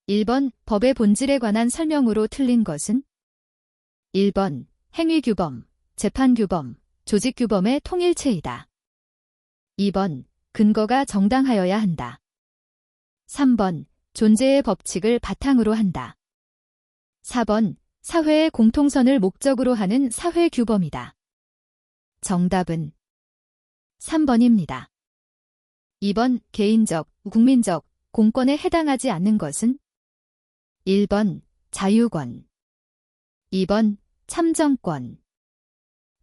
1번 법의 본질에 관한 설명으로 틀린 것은? 1번 행위규범, 재판규범, 조직규범의 통일체이다. 2번 근거가 정당하여야 한다. 3번 존재의 법칙을 바탕으로 한다. 4번 사회의 공통선을 목적으로 하는 사회규범이다. 정답은 3번입니다. 2번 개인적, 국민적, 공권에 해당하지 않는 것은? 1번 자유권, 2번 참정권,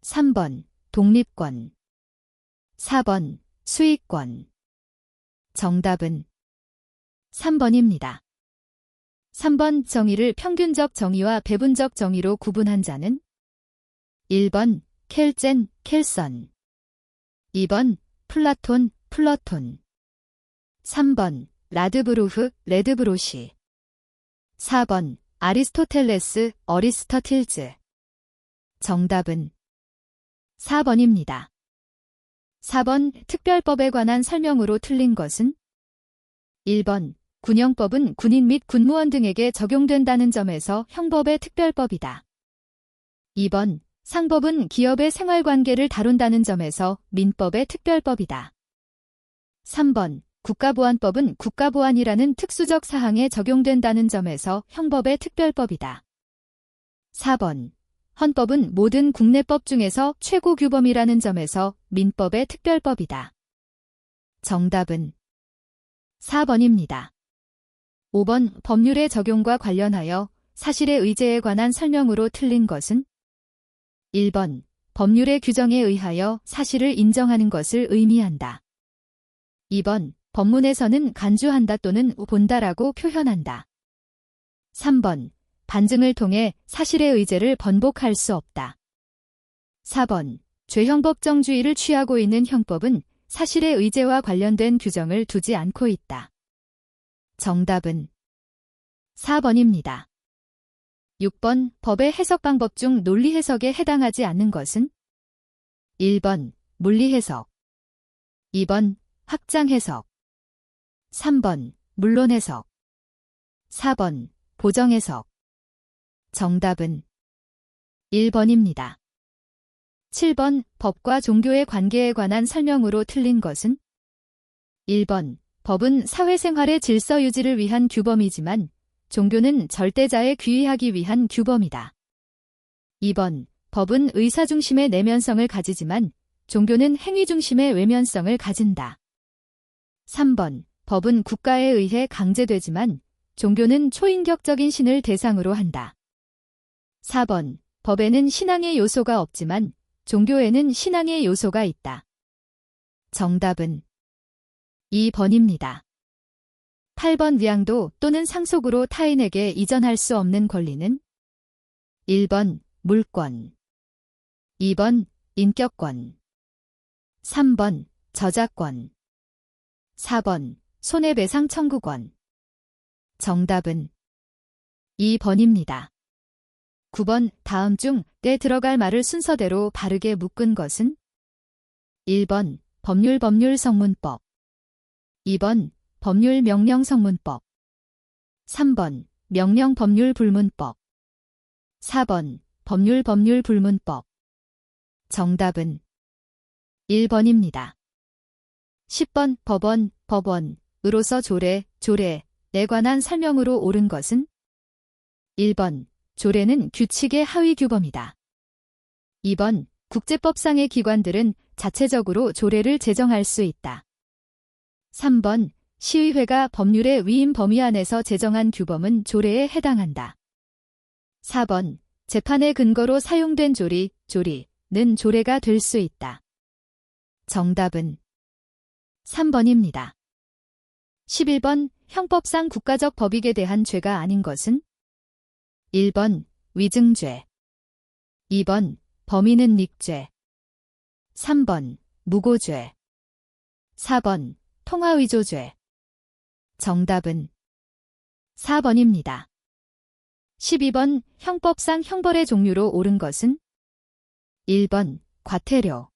3번 독립권, 4번 수익권. 정답은 3번입니다. 3번 정의를 평균적 정의와 배분적 정의로 구분한 자는? 1번 켈젠, 켈선, 2번 플라톤, 플러톤, 3번 라드브루흐, 레드브로시, 4번 아리스토텔레스, 어리스터틸즈. 정답은 4번입니다. 4번 특별법에 관한 설명으로 틀린 것은? 1번 군형법은 군인 및 군무원 등에게 적용된다는 점에서 형법의 특별법이다. 2번 상법은 기업의 생활관계를 다룬다는 점에서 민법의 특별법이다. 3번 국가보안법은 국가보안이라는 특수적 사항에 적용된다는 점에서 형법의 특별법이다. 4번 헌법은 모든 국내법 중에서 최고 규범이라는 점에서 민법의 특별법이다. 정답은 4번입니다. 5번 법률의 적용과 관련하여 사실의 의제에 관한 설명으로 틀린 것은? 1번 법률의 규정에 의하여 사실을 인정하는 것을 의미한다. 2번 법문에서는 간주한다 또는 본다라고 표현한다. 3번 반증을 통해 사실의 의제를 번복할 수 없다. 4번 죄형법정주의를 취하고 있는 형법은 사실의 의제와 관련된 규정을 두지 않고 있다. 정답은 4번입니다. 6번 법의 해석 방법 중 논리 해석에 해당하지 않는 것은? 1번 물리 해석, 2번 확장 해석, 3번 물론 해석, 4번 보정 해석. 정답은 1번입니다. 7번 법과 종교의 관계에 관한 설명으로 틀린 것은? 1번 법은 사회생활의 질서 유지를 위한 규범이지만 종교는 절대자에 귀의하기 위한 규범이다. 2번 법은 의사 중심의 내면성을 가지지만 종교는 행위 중심의 외면성을 가진다. 3번 법은 국가에 의해 강제되지만 종교는 초인격적인 신을 대상으로 한다. 4번 법에는 신앙의 요소가 없지만 종교에는 신앙의 요소가 있다. 정답은 2번입니다. 8번 위양도 또는 상속으로 타인에게 이전할 수 없는 권리는? 1번 물권, 2번 인격권, 3번 저작권, 4번 손해배상 청구권. 정답은 2번입니다. 9번 다음 중 때 들어갈 말을 순서대로 바르게 묶은 것은? 1번 법률 성문법, 2번 법률 명령 성문법, 3번 명령 법률 불문법, 4번 법률 불문법. 정답은 1번입니다. 10번 법원으로서 조례에 관한 설명으로 옳은 것은? 1번 조례는 규칙의 하위 규범이다. 2번 국제법상의 기관들은 자체적으로 조례를 제정할 수 있다. 3번 시의회가 법률의 위임 범위 안에서 제정한 규범은 조례에 해당한다. 4번 재판의 근거로 사용된 조리는 조례가 될 수 있다. 정답은 3번입니다. 11번 형법상 국가적 법익에 대한 죄가 아닌 것은? 1번 위증죄, 2번 범인은 닉죄, 3번 무고죄, 4번 통화위조죄. 정답은 4번입니다. 12번 형법상 형벌의 종류로 옳은 것은? 1번 과태료,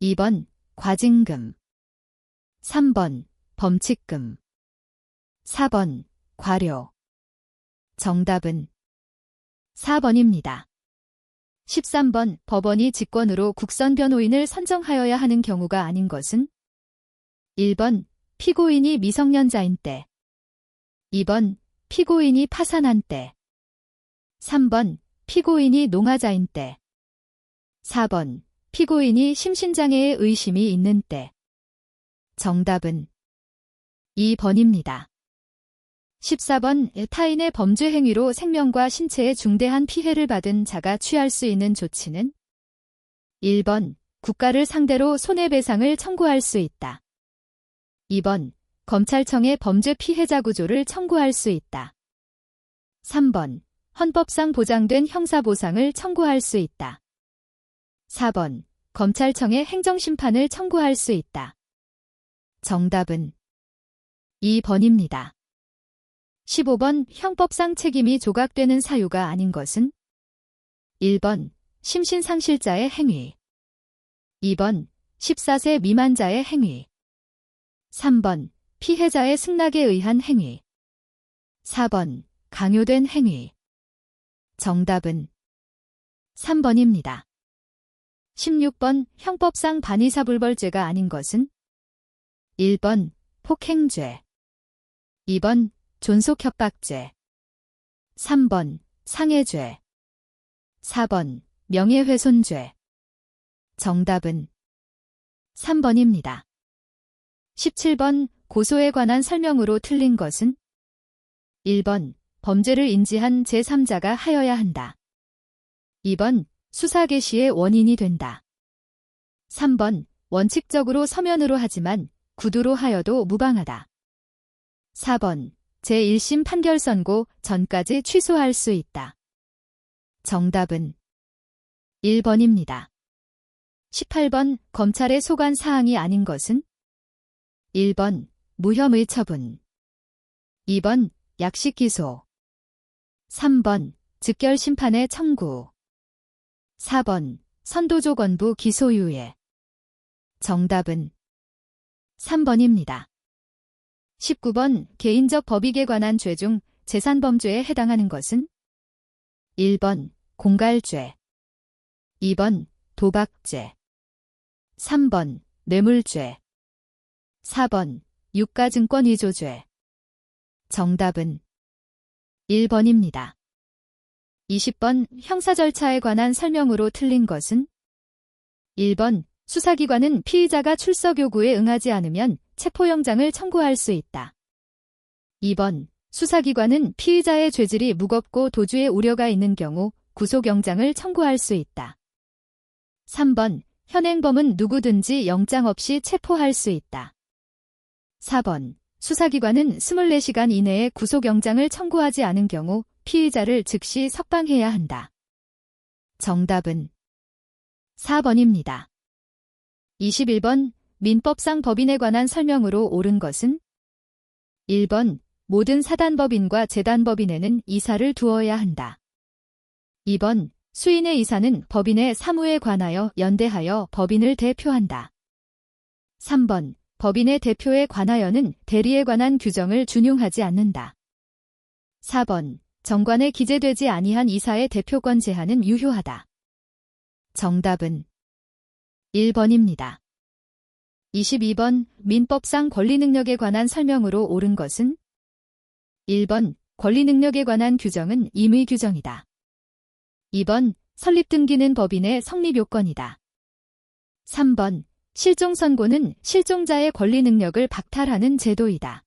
2번 과징금, 3번 범칙금, 4번 과료. 정답은 4번입니다. 13번 법원이 직권으로 국선 변호인을 선정하여야 하는 경우가 아닌 것은 1번 피고인이 미성년자인 때 2번 피고인이 파산한 때 3번 피고인이 농아자인 때 4번 피고인이 심신장애의 의심이 있는 때 정답은 2번입니다. 14번 타인의 범죄 행위로 생명과 신체에 중대한 피해를 받은 자가 취할 수 있는 조치는 1번 국가를 상대로 손해배상을 청구할 수 있다. 2번 검찰청에 범죄 피해자 구조를 청구할 수 있다. 3번 헌법상 보장된 형사보상을 청구할 수 있다. 4번 검찰청에 행정심판을 청구할 수 있다. 정답은 2번입니다. 15번 형법상 책임이 조각되는 사유가 아닌 것은 1번 심신상실자의 행위 2번 14세 미만자의 행위 3번 피해자의 승낙에 의한 행위 4번 강요된 행위 정답은 3번입니다. 16번 형법상 반의사불벌죄가 아닌 것은 1번 폭행죄 2번 존속협박죄 3번 상해죄 4번 명예훼손죄 정답은 3번입니다. 17번 고소에 관한 설명으로 틀린 것은 1번 범죄를 인지한 제3자가 하여야 한다. 2번 수사 개시의 원인이 된다. 3번 원칙적으로 서면으로 하지만 구두로 하여도 무방하다. 4번 제1심 판결 선고 전까지 취소할 수 있다. 정답은 1번입니다. 18번 검찰의 소관 사항이 아닌 것은 1번 무혐의 처분 2번 약식 기소 3번 즉결 심판의 청구 4번 선도조건부 기소유예 정답은 3번입니다. 19번 개인적 법익에 관한 죄 중 재산범죄에 해당하는 것은 1번 공갈죄 2번 도박죄 3번 뇌물죄 4번 유가증권 위조죄 정답은 1번입니다. 20번 형사 절차에 관한 설명으로 틀린 것은 1번 수사기관은 피의자가 출석 요구에 응하지 않으면 체포영장을 청구할 수 있다. 2번 수사기관은 피의자의 죄질이 무겁고 도주의 우려가 있는 경우 구속영장을 청구할 수 있다. 3번 현행범은 누구든지 영장 없이 체포할 수 있다. 4번 수사기관은 24시간 이내에 구속영장을 청구하지 않은 경우 피의자를 즉시 석방해야 한다. 정답은 4번입니다. 21번 민법상 법인에 관한 설명으로 옳은 것은 1번 모든 사단법인과 재단법인에는 이사를 두어야 한다. 2번 수인의 이사는 법인의 사무에 관하여 연대하여 법인을 대표한다. 3번 법인의 대표에 관하여는 대리에 관한 규정을 준용하지 않는다. 4번 정관에 기재되지 아니한 이사의 대표권 제한은 유효하다. 정답은 1번입니다. 22번 민법상 권리능력에 관한 설명으로 옳은 것은 1번 권리능력에 관한 규정은 임의 규정이다. 2번 설립등기는 법인의 성립요건이다. 3번 실종선고는 실종자의 권리능력을 박탈하는 제도이다.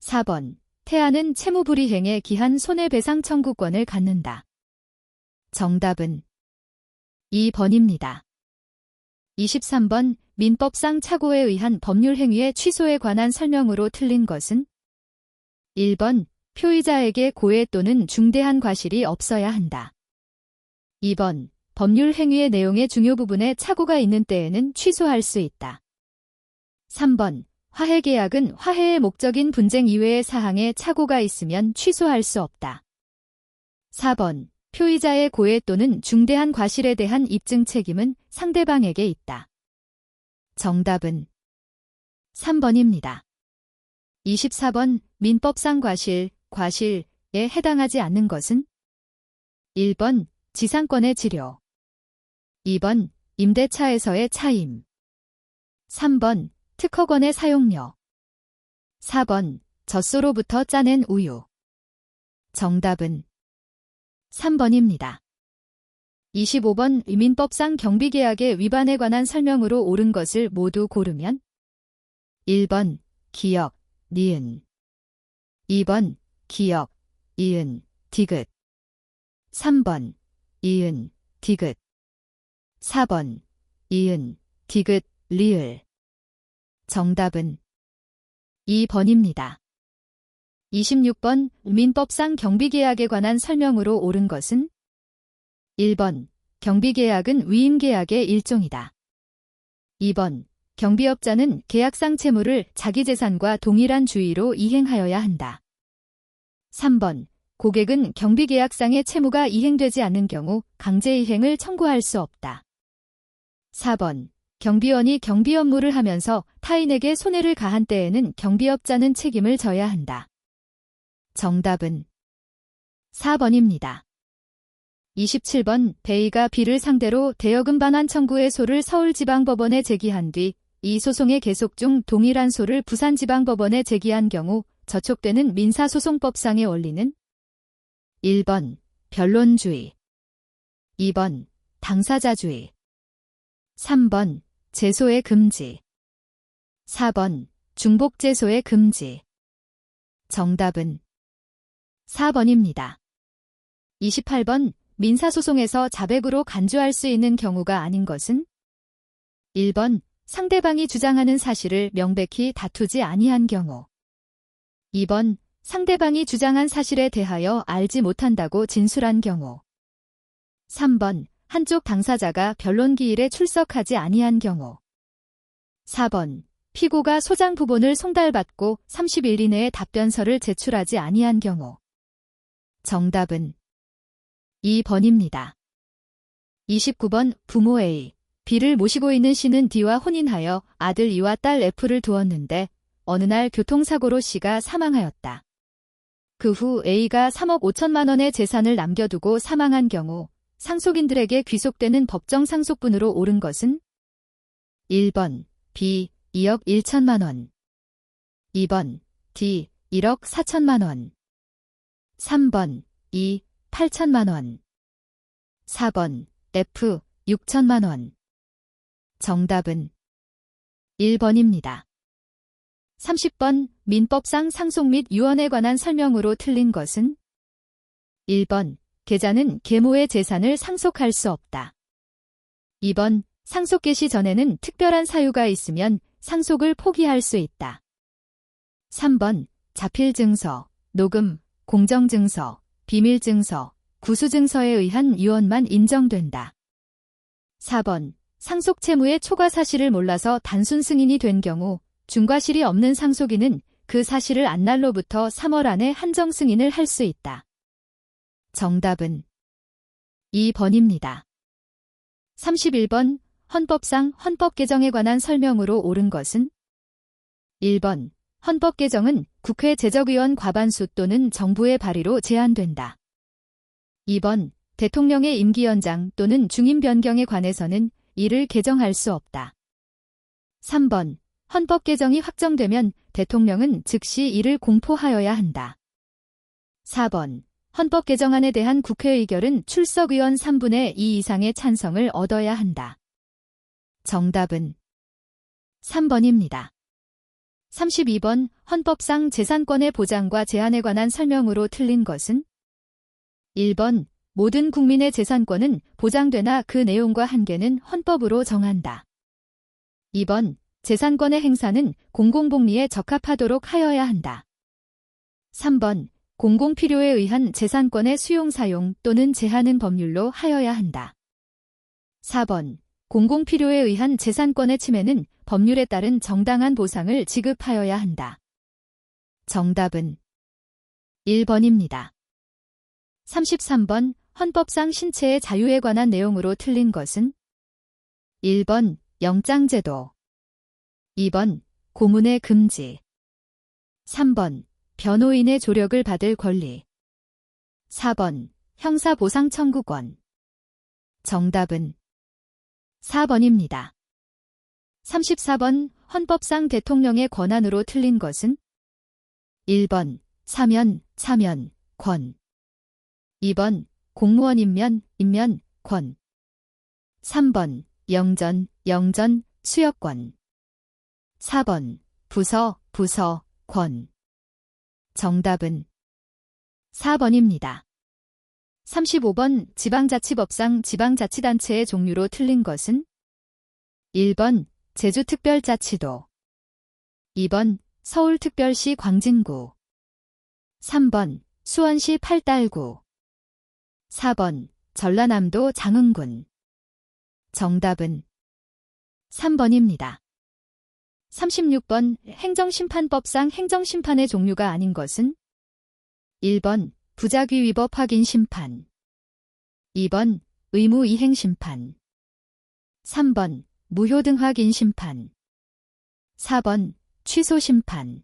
4번 태아는 채무불이행에 기한 손해배상 청구권을 갖는다. 정답은 2번입니다. 23번 민법상 착오에 의한 법률행위의 취소에 관한 설명으로 틀린 것은 1번 표의자에게 고의 또는 중대한 과실이 없어야 한다. 2번 법률행위의 내용의 중요 부분에 착오가 있는 때에는 취소할 수 있다. 3번 화해계약은 화해의 목적인 분쟁 이외의 사항에 착오가 있으면 취소할 수 없다. 4번 표의자의 고의 또는 중대한 과실에 대한 입증 책임은 상대방에게 있다. 정답은 3번입니다. 24번 민법상 과실, 과실에 해당하지 않는 것은 1번 지상권의 지료, 2번 임대차에서의 차임, 3번 특허권의 사용료, 4번 젖소로부터 짜낸 우유. 정답은 3번입니다. 25번 민법상 경비계약의 위반에 관한 설명으로 옳은 것을 모두 고르면 1번 기역, 니은, 2번 기역, 이은, 디귿, 3번 이은, 디귿, 4번 이은, 디귿, 리을. 정답은 2번입니다. 26번 민법상 경비계약에 관한 설명으로 옳은 것은 1번 경비계약은 위임계약의 일종이다. 2번 경비업자는 계약상 채무를 자기 재산과 동일한 주의로 이행하여야 한다. 3번 고객은 경비계약상의 채무가 이행되지 않는 경우 강제이행을 청구할 수 없다. 4번 경비원이 경비 업무를 하면서 타인에게 손해를 가한 때에는 경비업자는 책임을 져야 한다. 정답은 4번입니다. 27번 A가 B를 상대로 대여금 반환 청구의 소를 서울지방법원에 제기한 뒤 이 소송의 계속 중 동일한 소를 부산지방법원에 제기한 경우 저촉되는 민사소송법상의 원리는 1번 변론주의, 2번 당사자주의, 3번 제소의 금지, 4번 중복제소의 금지. 정답은 4번입니다. 28번 민사소송에서 자백으로 간주할 수 있는 경우가 아닌 것은 1번 상대방이 주장하는 사실을 명백히 다투지 아니한 경우, 2번 상대방이 주장한 사실에 대하여 알지 못한다고 진술한 경우, 3번 한쪽 당사자가 변론기일에 출석하지 아니한 경우, 4번 피고가 소장 부본을 송달받고 30일 이내에 답변서를 제출하지 아니한 경우. 정답은 2번입니다. 29번 부모 A, B를 모시고 있는 C는 D와 혼인하여 아들 E와 딸 F를 두었는데 어느 날 교통사고로 C가 사망하였다. 그 후 A가 3억 5천만 원의 재산을 남겨두고 사망한 경우 상속인들에게 귀속되는 법정 상속분으로 옳은 것은 1번 B 2억 1천만 원, 2번 D 1억 4천만 원, 3번 E 8천만 원, 4번 F 6천만 원. 정답은 1번입니다. 30번 민법상 상속 및 유언에 관한 설명으로 틀린 것은 1번 계자는 계모의 재산을 상속할 수 없다. 2번 상속 개시 전에는 특별한 사유가 있으면 상속을 포기할 수 있다. 3번 자필증서, 녹음, 공정증서, 비밀증서, 구수증서에 의한 유언만 인정된다. 4번 상속 채무의 초과 사실을 몰라서 단순 승인이 된 경우 중과실이 없는 상속인은 그 사실을 안 날로부터 3월 안에 한정 승인을 할 수 있다. 정답은 2번입니다. 31번 헌법상 헌법 개정에 관한 설명으로 옳은 것은 1번 헌법 개정은 국회 제적의원 과반수 또는 정부의 발의로 제한된다. 2번 대통령의 임기 연장 또는 중임 변경에 관해서는 이를 개정할 수 없다. 3번 헌법 개정이 확정되면 대통령은 즉시 이를 공포하여야 한다. 4번 헌법 개정안에 대한 국회 의결은 출석 의원 3분의 2 이상의 찬성을 얻어야 한다. 정답은 3번입니다. 32번 헌법상 재산권의 보장과 제한에 관한 설명으로 틀린 것은 1번 모든 국민의 재산권은 보장되나 그 내용과 한계는 헌법으로 정한다. 2번 재산권의 행사는 공공복리에 적합하도록 하여야 한다. 3번 공공필요에 의한 재산권의 수용사용 또는 제한은 법률로 하여야 한다. 4번 공공필요에 의한 재산권의 침해는 법률에 따른 정당한 보상을 지급하여야 한다. 정답은 1번입니다. 33번 헌법상 신체의 자유에 관한 내용으로 틀린 것은 1번 영장제도, 2번 고문의 금지, 3번 변호인의 조력을 받을 권리. 4번 형사보상 청구권. 정답은 4번입니다. 34번 헌법상 대통령의 권한으로 틀린 것은 1번 사면, 권. 2번 공무원 임면, 권. 3번 영전, 수여권. 4번 부서, 권. 정답은 4번입니다. 35번 지방자치법상 지방자치단체의 종류로 틀린 것은 1번 제주특별자치도. 2번 서울특별시 광진구. 3번 수원시 팔달구. 4번 전라남도 장흥군. 정답은 3번입니다. 36번 행정심판법상 행정심판의 종류가 아닌 것은 1번 부작위 위법 확인 심판. 2번 의무 이행 심판. 3번 무효 등 확인 심판. 4번 취소 심판.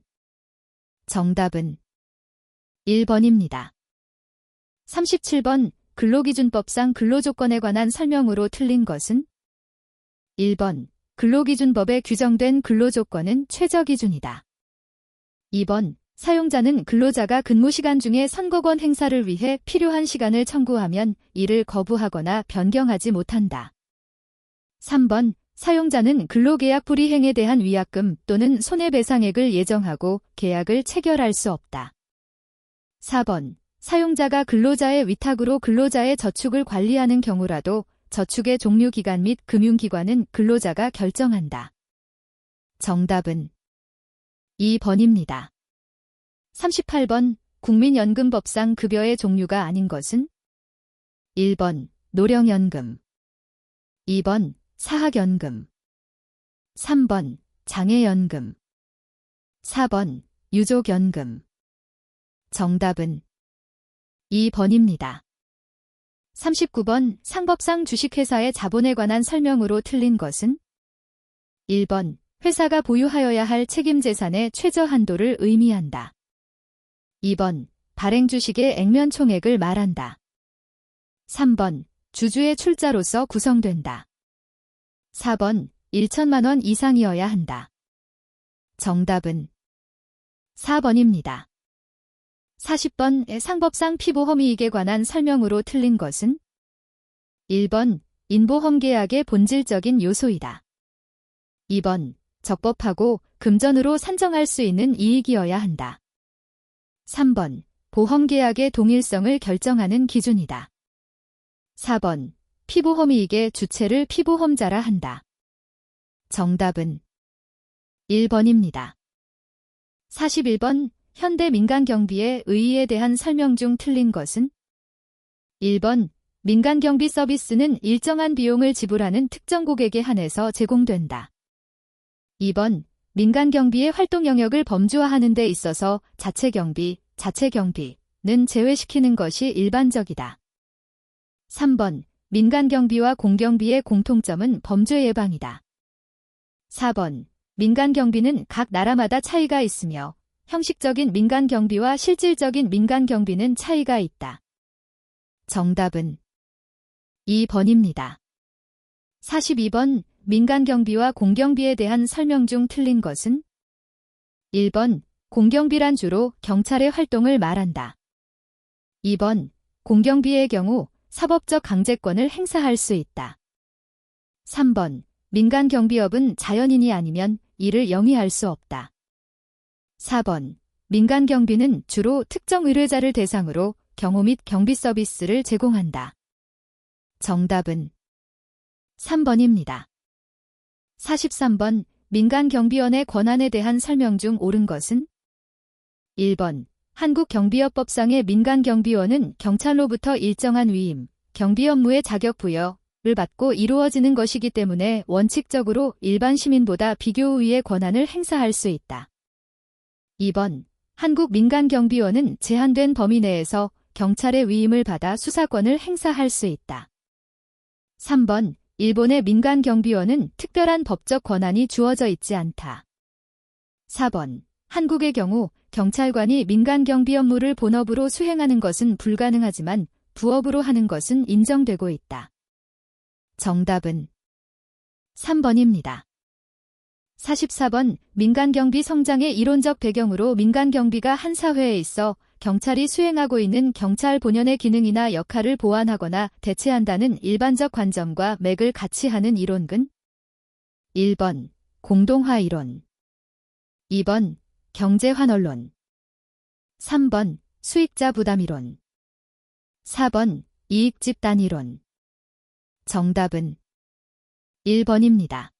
정답은 1번입니다. 37번 근로기준법상 근로조건에 관한 설명으로 틀린 것은 1번 근로기준법에 규정된 근로조건은 최저기준이다. 2번 사용자는 근로자가 근무시간 중에 선거권 행사를 위해 필요한 시간을 청구하면 이를 거부하거나 변경하지 못한다. 3번 사용자는 근로계약 불이행에 대한 위약금 또는 손해배상액을 예정하고 계약을 체결할 수 없다. 4번 사용자가 근로자의 위탁으로 근로자의 저축을 관리하는 경우라도 저축의 종류 기간 및 금융기관은 근로자가 결정한다. 정답은 2번입니다. 38번 국민연금법상 급여의 종류가 아닌 것은 1번 노령연금. 2번 사학연금. 3번 장애연금. 4번 유족연금. 정답은 2번입니다. 39번 상법상 주식회사의 자본에 관한 설명으로 틀린 것은 1번 회사가 보유하여야 할 책임재산의 최저 한도를 의미한다. 2번 발행주식의 액면 총액을 말한다. 3번 주주의 출자로서 구성된다. 4번 1천만 원 이상이어야 한다. 정답은 4번입니다. 40번 상법상 피보험이익에 관한 설명으로 틀린 것은 1번 인보험 계약의 본질적인 요소이다. 2번 적법하고 금전으로 산정할 수 있는 이익이어야 한다. 3번 보험계약의 동일성을 결정하는 기준이다. 4번 피보험이익의 주체를 피보험자라 한다. 정답은 1번입니다. 41번 현대민간경비의 의의에 대한 설명 중 틀린 것은 1번 민간경비 서비스는 일정한 비용을 지불하는 특정 고객에 한해서 제공된다. 2번 민간경비의 활동 영역을 범주화하는 데 있어서 자체경비는 제외시키는 것이 일반적이다. 3번 민간경비와 공경비의 공통점은 범죄 예방이다. 4번 민간경비는 각 나라마다 차이가 있으며 형식적인 민간경비와 실질적인 민간경비는 차이가 있다. 정답은 2번입니다. 42번 민간경비와 공경비에 대한 설명 중 틀린 것은 1번 공경비란 주로 경찰의 활동을 말한다. 2번 공경비의 경우 사법적 강제권을 행사할 수 있다. 3번 민간경비업은 자연인이 아니면 이를 영위할 수 없다. 4번 민간경비는 주로 특정 의뢰자를 대상으로 경호 및 경비 서비스를 제공한다. 정답은 3번입니다. 43번 민간경비원의 권한에 대한 설명 중 옳은 것은 1번 한국경비업법상의 민간경비원은 경찰로부터 일정한 위임, 경비 업무의 자격 부여를 받고 이루어지는 것이기 때문에 원칙적으로 일반 시민보다 비교 우위의 권한을 행사할 수 있다. 2번 한국민간경비원은 제한된 범위 내에서 경찰의 위임을 받아 수사권을 행사할 수 있다. 3번 일본의 민간경비원은 특별한 법적 권한이 주어져 있지 않다. 4번 한국의 경우 경찰관이 민간 경비 업무를 본업으로 수행하는 것은 불가능하지만 부업으로 하는 것은 인정되고 있다. 정답은 3번입니다. 44번 민간경비 성장의 이론적 배경으로 민간경비가 한 사회에 있어 경찰이 수행하고 있는 경찰 본연의 기능이나 역할을 보완하거나 대체한다는 일반적 관점과 맥을 같이 하는 이론은 1번 공동화 이론, 2번 경제환원론, 3번 수익자 부담 이론, 4번 이익집단 이론. 정답은 1번입니다.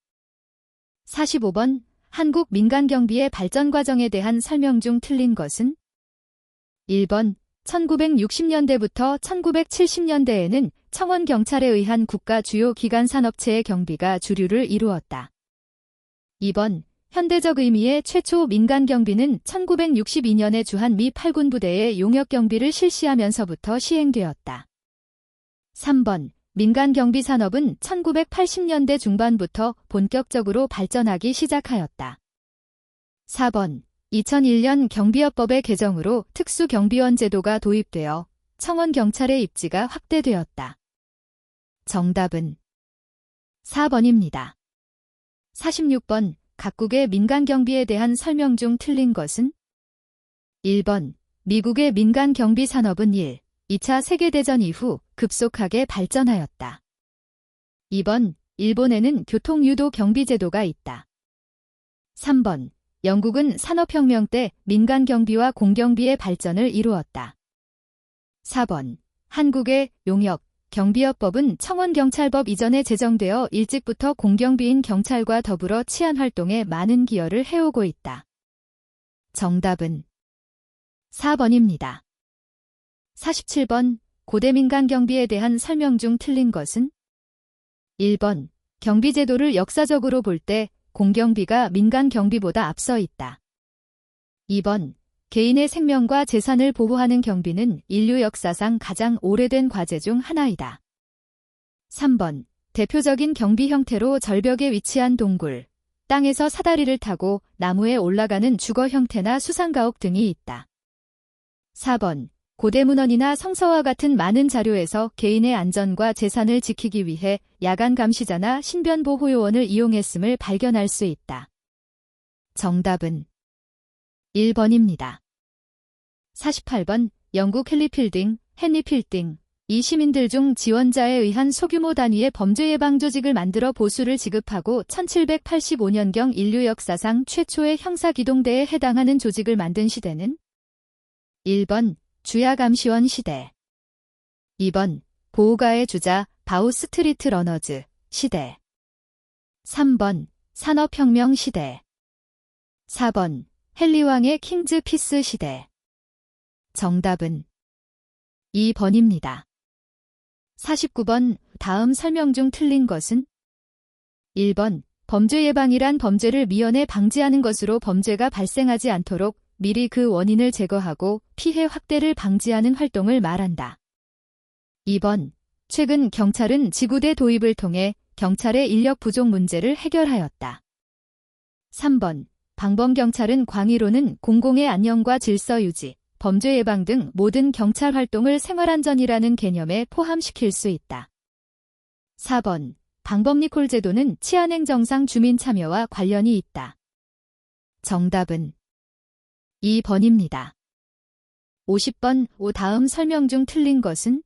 45번 한국 민간경비의 발전 과정에 대한 설명 중 틀린 것은 1번 1960년대부터 1970년대에는 청원경찰에 의한 국가 주요 기관 산업체의 경비가 주류를 이루었다. 2번 현대적 의미의 최초 민간경비는 1962년에 주한미 8군 부대의 용역경비를 실시하면서부터 시행되었다. 3번 민간경비 산업은 1980년대 중반부터 본격적으로 발전하기 시작하였다. 4번 2001년 경비업법의 개정으로 특수경비원 제도가 도입되어 청원경찰의 입지가 확대되었다. 정답은 4번입니다. 46번 각국의 민간경비에 대한 설명 중 틀린 것은 1번 미국의 민간경비 산업은 2차 세계대전 이후 급속하게 발전하였다. 2번 일본에는 교통유도 경비제도가 있다. 3번 영국은 산업혁명 때 민간경비와 공경비의 발전을 이루었다. 4번 한국의 용역, 경비업법은 청원경찰법 이전에 제정되어 일찍부터 공경비인 경찰과 더불어 치안활동에 많은 기여를 해오고 있다. 정답은 4번입니다. 47번 고대 민간경비에 대한 설명 중 틀린 것은 1번 경비제도를 역사적으로 볼 때 공경비가 민간경비보다 앞서 있다. 2번 개인의 생명과 재산을 보호하는 경비는 인류 역사상 가장 오래된 과제 중 하나이다. 3번 대표적인 경비 형태로 절벽에 위치한 동굴, 땅에서 사다리를 타고 나무에 올라가는 주거 형태나 수상가옥 등이 있다. 4번 고대 문헌이나 성서와 같은 많은 자료에서 개인의 안전과 재산을 지키기 위해 야간 감시자나 신변보호요원을 이용했음을 발견할 수 있다. 정답은 1번입니다. 48번 영국 헨리 필딩 이 시민들 중 지원자에 의한 소규모 단위의 범죄 예방 조직을 만들어 보수를 지급하고 1785년경 인류 역사상 최초의 형사기동대에 해당하는 조직을 만든 시대는 1번 주야감시원 시대, 2번 보호가의 주자 바우스트리트 러너즈 시대, 3번 산업혁명 시대, 4번 헨리왕의 킹즈 피스 시대. 정답은 2번입니다. 49번 다음 설명 중 틀린 것은 1번 범죄 예방이란 범죄를 미연에 방지하는 것으로 범죄가 발생하지 않도록 미리 그 원인을 제거하고 피해 확대를 방지하는 활동을 말한다. 2번 최근 경찰은 지구대 도입을 통해 경찰의 인력 부족 문제를 해결하였다. 3번 방범경찰은 광의로는 공공의 안녕과 질서 유지, 범죄 예방 등 모든 경찰 활동을 생활안전이라는 개념에 포함시킬 수 있다. 4번 방범리콜 제도는 치안행정상 주민 참여와 관련이 있다. 정답은 2번입니다. 50번 다음 설명 중 틀린 것은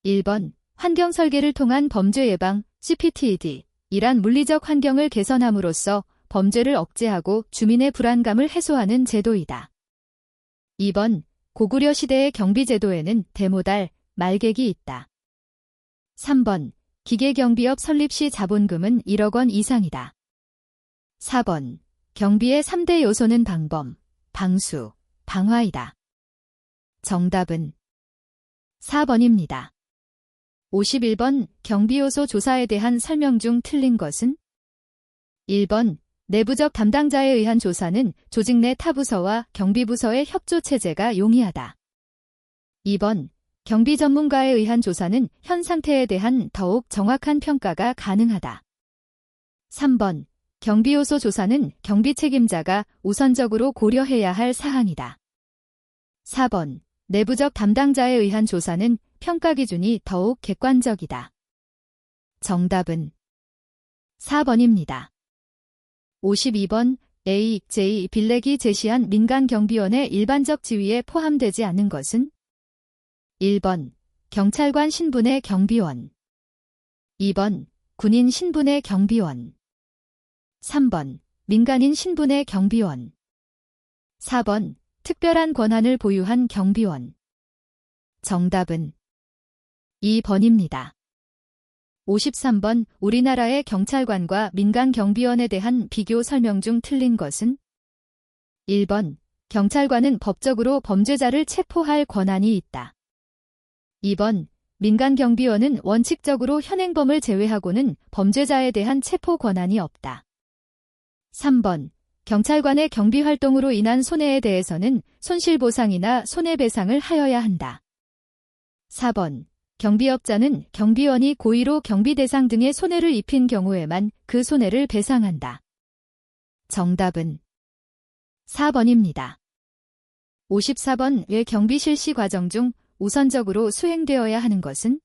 1번 환경설계를 통한 범죄 예방 CPTED 이란 물리적 환경을 개선함으로써 범죄를 억제하고 주민의 불안감을 해소하는 제도이다. 2번 고구려 시대의 경비제도에는 대모달, 말객이 있다. 3번 기계경비업 설립 시 자본금은 1억 원 이상이다. 4번 경비의 3대 요소는 방범, 방수, 방화이다. 정답은 4번입니다. 51번 경비요소 조사에 대한 설명 중 틀린 것은 1번 내부적 담당자에 의한 조사는 조직 내 타부서와 경비부서의 협조체제가 용이하다. 2번 경비 전문가에 의한 조사는 현 상태에 대한 더욱 정확한 평가가 가능하다. 3번 경비요소 조사는 경비 책임자가 우선적으로 고려해야 할 사항이다. 4번. 내부적 담당자에 의한 조사는 평가 기준이 더욱 객관적이다. 정답은 4번입니다. 52번. A, J, 빌렉이 제시한 민간경비원의 일반적 지위에 포함되지 않는 것은 1번. 경찰관 신분의 경비원 2번. 군인 신분의 경비원 3번. 민간인 신분의 경비원 4번. 특별한 권한을 보유한 경비원. 정답은 2번입니다. 53번. 우리나라의 경찰관과 민간경비원에 대한 비교 설명 중 틀린 것은 1번. 경찰관은 법적으로 범죄자를 체포할 권한이 있다. 2번. 민간경비원은 원칙적으로 현행범을 제외하고는 범죄자에 대한 체포 권한이 없다. 3번. 경찰관의 경비활동으로 인한 손해에 대해서는 손실보상이나 손해배상을 하여야 한다. 4번. 경비업자는 경비원이 고의로 경비대상 등의 손해를 입힌 경우에만 그 손해를 배상한다. 정답은 4번입니다. 54번. 왜 경비 실시 과정 중 우선적으로 수행되어야 하는 것은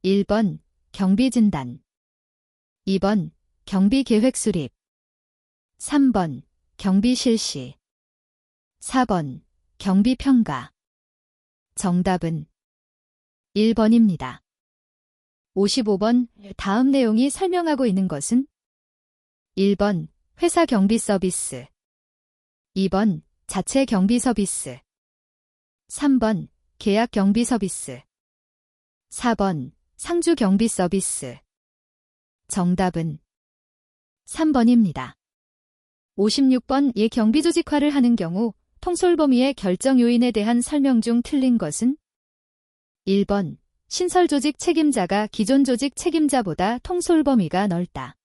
1번. 경비진단 2번. 경비계획 수립 3번. 경비 실시 4번. 경비평가. 정답은 1번입니다. 55번. 다음 내용이 설명하고 있는 것은 1번. 회사 경비 서비스 2번. 자체 경비 서비스 3번. 계약 경비 서비스 4번. 상주 경비 서비스. 정답은 3번입니다. 56번. 예 경비조직화를 하는 경우 통솔 범위의 결정 요인에 대한 설명 중 틀린 것은 1번. 신설 조직 책임자가 기존 조직 책임자보다 통솔 범위가 넓다.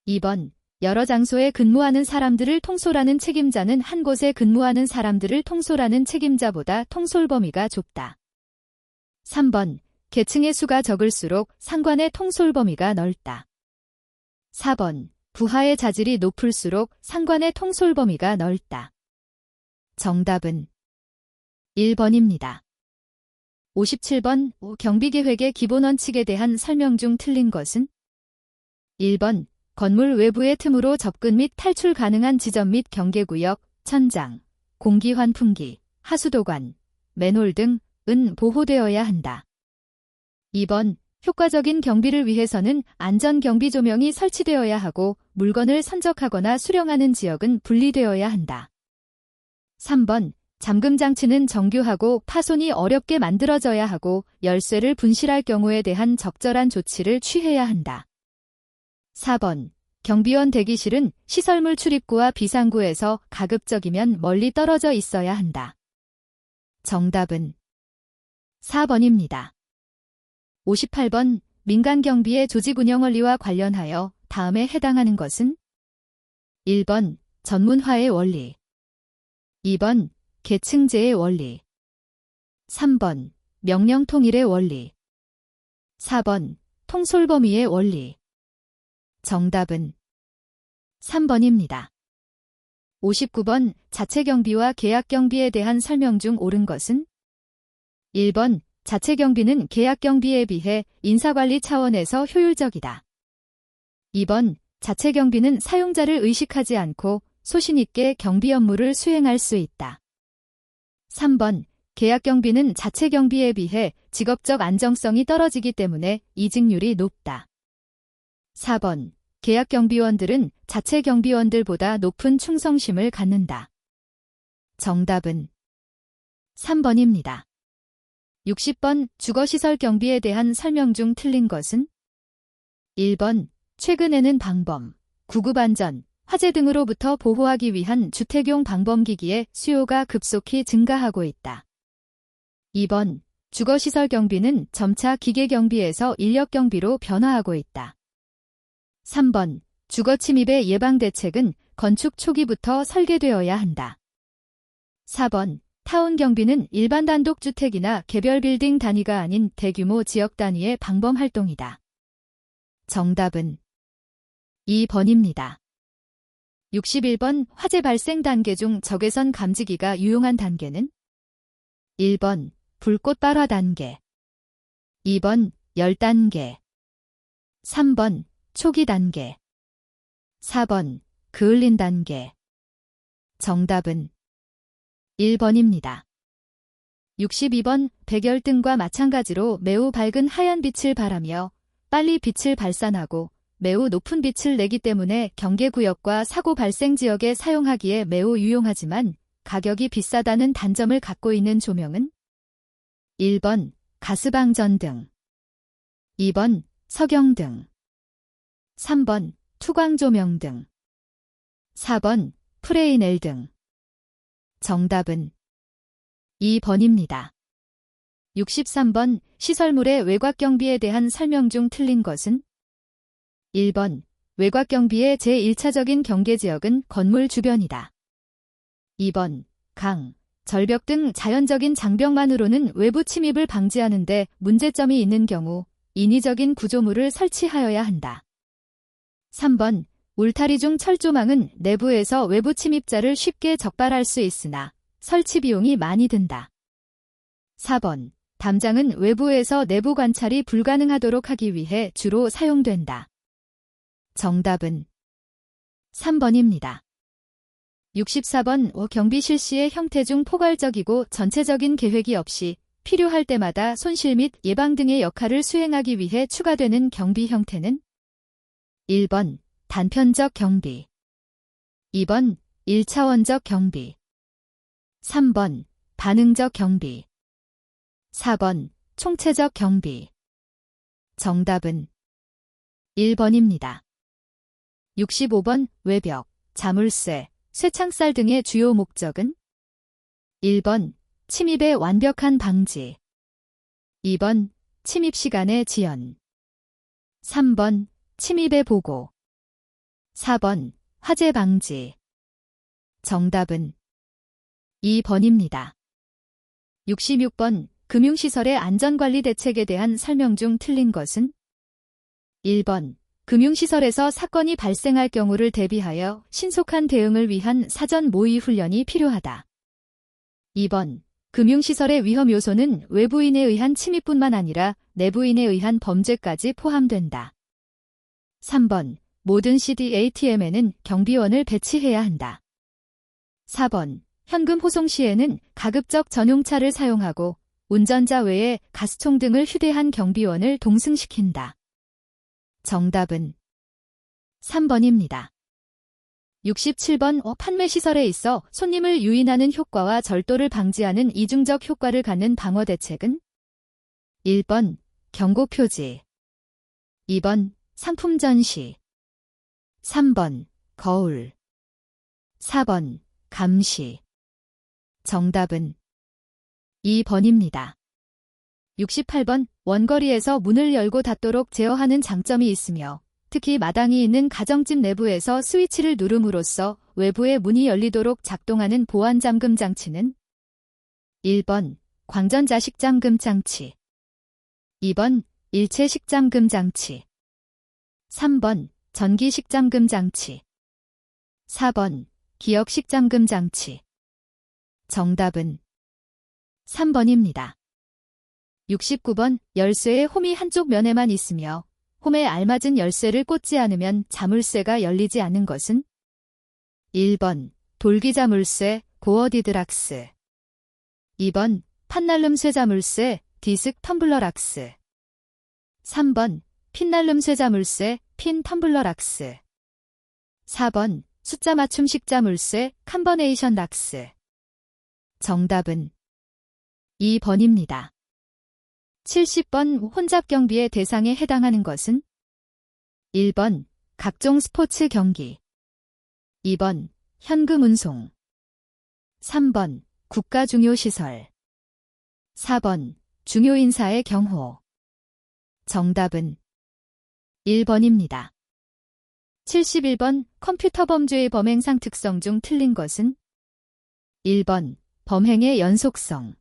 2번. 여러 장소에 근무하는 사람들을 통솔하는 책임자는 한 곳에 근무하는 사람들을 통솔하는 책임자보다 통솔 범위가 좁다. 3번. 계층의 수가 적을수록 상관의 통솔 범위가 넓다. 4번. 부하의 자질이 높을수록 상관의 통솔 범위가 넓다. 정답은 1번입니다. 57번. 경비계획의 기본 원칙에 대한 설명 중 틀린 것은 1번. 건물 외부의 틈으로 접근 및 탈출 가능한 지점 및 경계구역, 천장, 공기환풍기, 하수도관, 맨홀 등은 보호되어야 한다. 2번. 효과적인 경비를 위해서는 안전경비 조명이 설치되어야 하고 물건을 선적하거나 수령하는 지역은 분리되어야 한다. 3번. 잠금 장치는 정교하고 파손이 어렵게 만들어져야 하고 열쇠를 분실할 경우에 대한 적절한 조치를 취해야 한다. 4번. 경비원 대기실은 시설물 출입구와 비상구에서 가급적이면 멀리 떨어져 있어야 한다. 정답은 4번입니다. 58번. 민간경비의 조직운영 원리와 관련하여 다음에 해당하는 것은 1번. 전문화의 원리 2번. 계층제의 원리 3번. 명령통일의 원리 4번. 통솔범위의 원리. 정답은 3번입니다. 59번. 자체경비와 계약경비에 대한 설명 중 옳은 것은 1번. 자체경비는 계약경비에 비해 인사관리 차원에서 효율적이다. 2번. 자체경비는 사용자를 의식하지 않고 소신 있게 경비 업무를 수행할 수 있다. 3번. 계약경비는 자체경비에 비해 직업적 안정성이 떨어지기 때문에 이직률이 높다. 4번. 계약경비원들은 자체경비원들보다 높은 충성심을 갖는다. 정답은 3번입니다. 60번. 주거시설 경비에 대한 설명 중 틀린 것은 1번. 최근에는 방범, 구급안전, 화재 등으로부터 보호하기 위한 주택용 방범기기의 수요가 급속히 증가하고 있다. 2번. 주거시설 경비는 점차 기계경비에서 인력경비로 변화하고 있다. 3번. 주거침입의 예방대책은 건축 초기부터 설계되어야 한다. 4번. 타운 경비는 일반 단독주택이나 개별 빌딩 단위가 아닌 대규모 지역 단위의 방범활동이다. 정답은 2번입니다. 61번 화재 발생 단계 중 적외선 감지기가 유용한 단계는 1번 불꽃 발화 단계, 2번 열 단계, 3번 초기 단계, 4번 그을린 단계. 정답은 1번입니다. 62번 백열등과 마찬가지로 매우 밝은 하얀 빛을 발하며 빨리 빛을 발산하고 매우 높은 빛을 내기 때문에 경계구역과 사고 발생 지역에 사용하기에 매우 유용하지만 가격이 비싸다는 단점을 갖고 있는 조명은 1번 가스방전등, 2번 석영등, 3번 투광조명등, 4번 프레인엘 등. 정답은 2번입니다. 63번 시설물의 외곽경비에 대한 설명 중 틀린 것은 1번 외곽경비의 제1차적인 경계지역은 건물 주변이다. 2번 강, 절벽 등 자연적인 장벽만으로는 외부 침입을 방지하는 데 문제점이 있는 경우 인위적인 구조물을 설치하여야 한다. 3번 울타리 중 철조망은 내부에서 외부 침입자를 쉽게 적발할 수 있으나 설치 비용이 많이 든다. 4번 담장은 외부에서 내부 관찰이 불가능하도록 하기 위해 주로 사용된다. 정답은 3번입니다. 64번 경비 실시의 형태 중 포괄적이고 전체적인 계획이 없이 필요할 때마다 손실 및 예방 등의 역할을 수행하기 위해 추가되는 경비 형태는 1번 단편적 경비, 2번 1차원적 경비, 3번 반응적 경비, 4번 총체적 경비. 정답은 1번입니다. 65번 외벽, 자물쇠, 쇠창살 등의 주요 목적은 1번 침입의 완벽한 방지, 2번 침입 시간의 지연, 3번 침입의 보고, 4번 화재 방지. 정답은 2번입니다. 66번 금융시설의 안전관리 대책에 대한 설명 중 틀린 것은 1번 금융시설에서 사건이 발생할 경우를 대비하여 신속한 대응을 위한 사전 모의 훈련이 필요하다. 2번 금융시설의 위험 요소는 외부인에 의한 침입뿐만 아니라 내부인에 의한 범죄까지 포함된다. 3번 모든 CD ATM에는 경비원을 배치해야 한다. 4번 현금 호송 시에는 가급적 전용차를 사용하고 운전자 외에 가스총 등을 휴대한 경비원을 동승시킨다. 정답은 3번입니다. 67번 판매시설에 있어 손님을 유인하는 효과와 절도를 방지하는 이중적 효과를 갖는 방어대책은 1번 경고표지, 2번 상품 전시, 3번 거울, 4번 감시. 정답은 2번입니다. 68번 원거리에서 문을 열고 닫도록 제어하는 장점이 있으며 특히 마당이 있는 가정집 내부에서 스위치를 누름으로써 외부의 문이 열리도록 작동하는 보안 잠금 장치는 1번 광전자식 잠금 장치, 2번 일체식 잠금 장치, 3번 전기식 잠금 장치, 4번 기역식 잠금 장치. 정답은 3번입니다. 69번 열쇠의 홈이 한쪽 면에만 있으며 홈에 알맞은 열쇠를 꽂지 않으면 자물쇠가 열리지 않는 것은 1번 돌기자물쇠 고어디드락스, 2번 판날름 쇠자물쇠 디스크 텀블러 락스, 3번 핀날름 쇠자물쇠 핀 텀블러 락스, 4번 숫자 맞춤식 자물쇠 캄버네이션 락스. 정답은 2번입니다. 70번 혼잡 경비의 대상에 해당하는 것은 1번 각종 스포츠 경기, 2번 현금 운송, 3번 국가 중요시설, 4번 중요인사의 경호. 정답은 1번입니다. 71번 컴퓨터 범죄의 범행상 특성 중 틀린 것은 1번 범행의 연속성,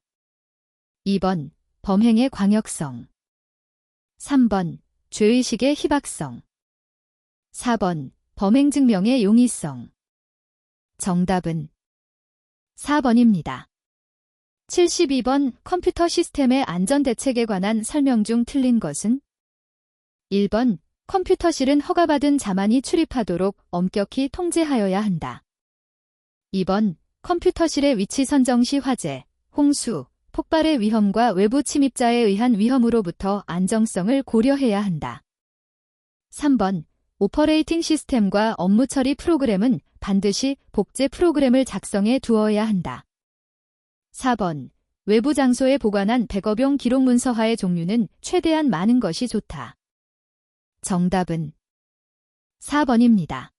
2번 범행의 광역성, 3번 죄의식의 희박성, 4번 범행증명의 용이성. 정답은 4번입니다. 72번 컴퓨터 시스템의 안전대책에 관한 설명 중 틀린 것은 1번 컴퓨터실은 허가받은 자만이 출입하도록 엄격히 통제하여야 한다. 2번 컴퓨터실의 위치 선정 시 화재, 홍수, 폭발의 위험과 외부 침입자에 의한 위험으로부터 안정성을 고려해야 한다. 3번 오퍼레이팅 시스템과 업무 처리 프로그램은 반드시 복제 프로그램을 작성해 두어야 한다. 4번 외부 장소에 보관한 백업용 기록 문서화의 종류는 최대한 많은 것이 좋다. 정답은 4번입니다.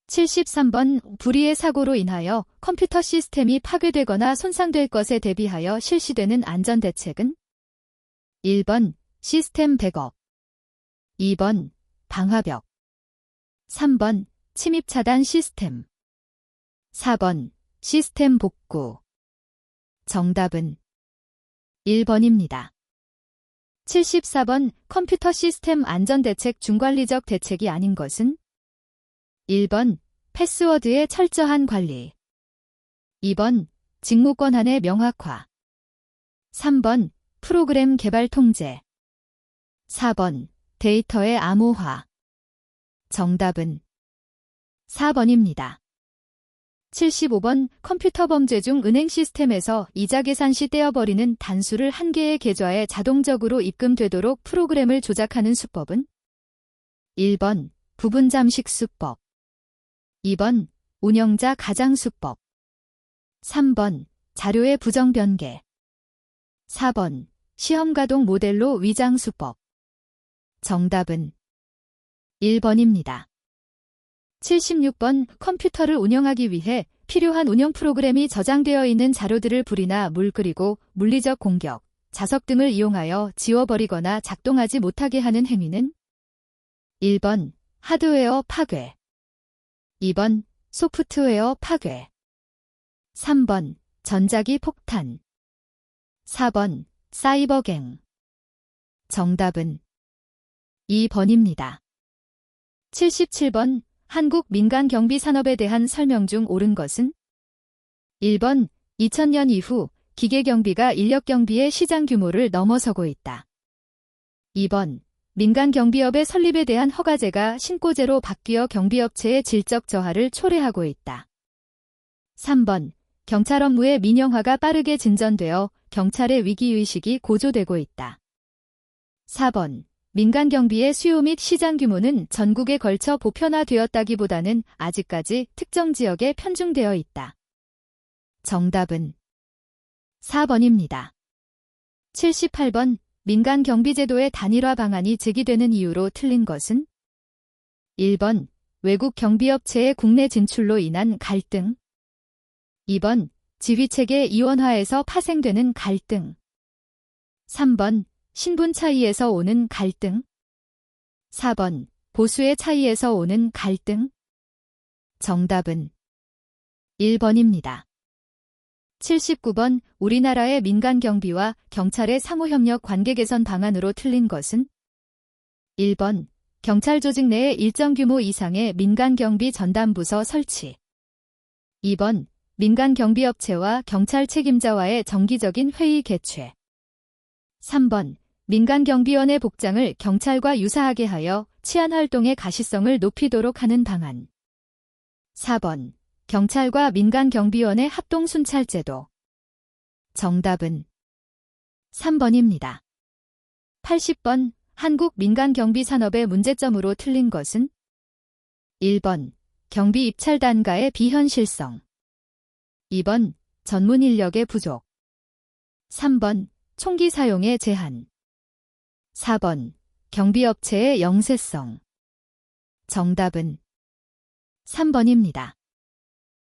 73번 불의의 사고로 인하여 컴퓨터 시스템이 파괴되거나 손상될 것에 대비하여 실시되는 안전대책은 1번 시스템 백업, 2번 방화벽, 3번 침입 차단 시스템, 4번 시스템 복구. 정답은 1번입니다. 74번 컴퓨터 시스템 안전대책 중 관리적 대책이 아닌 것은 1번 패스워드의 철저한 관리, 2번 직무 권한의 명확화, 3번 프로그램 개발 통제, 4번 데이터의 암호화. 정답은 4번입니다. 75번 컴퓨터 범죄 중 은행 시스템에서 이자 계산 시 떼어버리는 단수를 한 개의 계좌에 자동적으로 입금되도록 프로그램을 조작하는 수법은 1번 부분 잠식 수법, 2번 운영자 가장 수법, 3번 자료의 부정 변개, 4번 시험 가동 모델로 위장 수법. 정답은 1번입니다. 76번 컴퓨터를 운영하기 위해 필요한 운영 프로그램이 저장되어 있는 자료들을 불이나 물 그리고 물리적 공격, 자석 등을 이용하여 지워버리거나 작동하지 못하게 하는 행위는 1번 하드웨어 파괴, 2번 소프트웨어 파괴, 3번 전자기 폭탄, 4번 사이버갱. 정답은 2번입니다. 77번 한국민간경비산업에 대한 설명 중 옳은 것은 1번 2000년 이후 기계경비가 인력경비의 시장 규모를 넘어서고 있다. 2번 민간경비업의 설립에 대한 허가제가 신고제로 바뀌어 경비업체의 질적 저하를 초래하고 있다. 3번 경찰 업무의 민영화가 빠르게 진전되어 경찰의 위기의식이 고조되고 있다. 4번 민간경비의 수요 및 시장 규모는 전국에 걸쳐 보편화되었다기보다는 아직까지 특정 지역에 편중되어 있다. 정답은 4번입니다. 78번 민간경비제도의 단일화 방안이 제기되는 이유로 틀린 것은 1번 외국 경비업체의 국내 진출로 인한 갈등, 2번 지휘체계 이원화에서 파생되는 갈등, 3번 신분 차이에서 오는 갈등, 4번 보수의 차이에서 오는 갈등. 정답은 1번입니다. 79번 우리나라의 민간경비와 경찰의 상호협력 관계 개선 방안으로 틀린 것은 1번 경찰 조직 내에 일정 규모 이상의 민간경비 전담부서 설치, 2번 민간경비업체와 경찰 책임자와의 정기적인 회의 개최, 3번 민간경비원의 복장을 경찰과 유사하게 하여 치안활동의 가시성을 높이도록 하는 방안, 4번 경찰과 민간경비원의 합동순찰제도. 정답은 3번입니다. 80번 한국민간경비산업의 문제점으로 틀린 것은 1번 경비 입찰 단가의 비현실성, 2번 전문 인력의 부족, 3번 총기 사용의 제한, 4번 경비업체의 영세성. 정답은 3번입니다.